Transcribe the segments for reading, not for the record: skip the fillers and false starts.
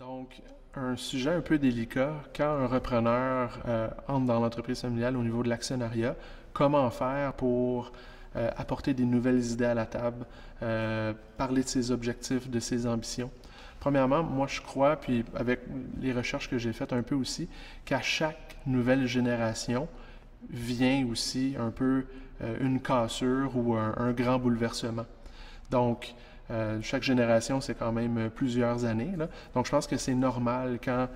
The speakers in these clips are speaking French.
Donc, un sujet un peu délicat, quand un repreneur entre dans l'entreprise familiale au niveau de l'actionnariat, comment faire pour apporter des nouvelles idées à la table, parler de ses objectifs, de ses ambitions. Premièrement, moi je crois, puis avec les recherches que j'ai faites un peu aussi, qu'à chaque nouvelle génération vient aussi un peu une cassure ou un grand bouleversement. Donc, chaque génération, c'est quand même plusieurs années, là. Donc, je pense que c'est normal quand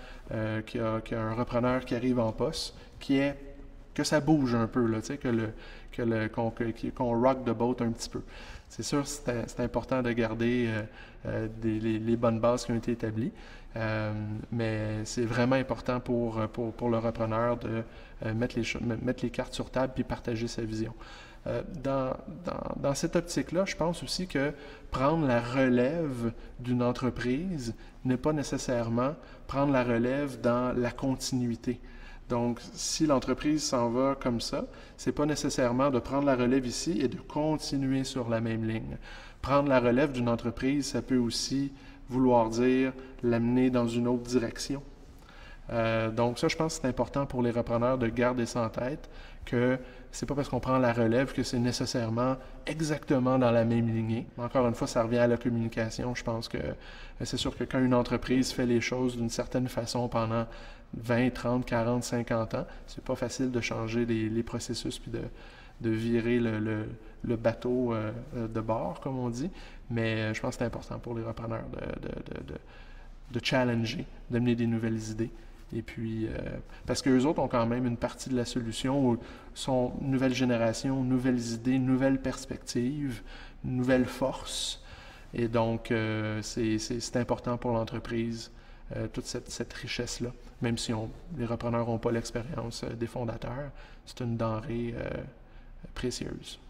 qu'il y a un repreneur qui arrive en poste, que ça bouge un peu, là, tu sais, qu'on rock the boat un petit peu. C'est sûr, c'est important de garder les bonnes bases qui ont été établies, mais c'est vraiment important pour le repreneur de mettre les cartes sur table puis partager sa vision. Dans cette optique-là, je pense aussi que prendre la relève d'une entreprise n'est pas nécessairement prendre la relève dans la continuité. Donc, si l'entreprise s'en va comme ça, c'est pas nécessairement de prendre la relève ici et de continuer sur la même ligne. Prendre la relève d'une entreprise, ça peut aussi vouloir dire l'amener dans une autre direction. Donc ça, je pense que c'est important pour les repreneurs de garder ça en tête, que c'est pas parce qu'on prend la relève que c'est nécessairement exactement dans la même lignée. Encore une fois, ça revient à la communication. Je pense que c'est sûr que quand une entreprise fait les choses d'une certaine façon pendant 20, 30, 40, 50 ans, c'est pas facile de changer les processus puis de virer le bateau de bord, comme on dit. Mais je pense que c'est important pour les repreneurs de challenger, d'amener des nouvelles idées. Et puis, parce qu'eux autres ont quand même une partie de la solution où sont nouvelle génération, nouvelles idées, nouvelles perspectives, nouvelles forces. Et donc, c'est important pour l'entreprise, toute cette richesse-là. Même si les repreneurs n'ont pas l'expérience des fondateurs, c'est une denrée précieuse.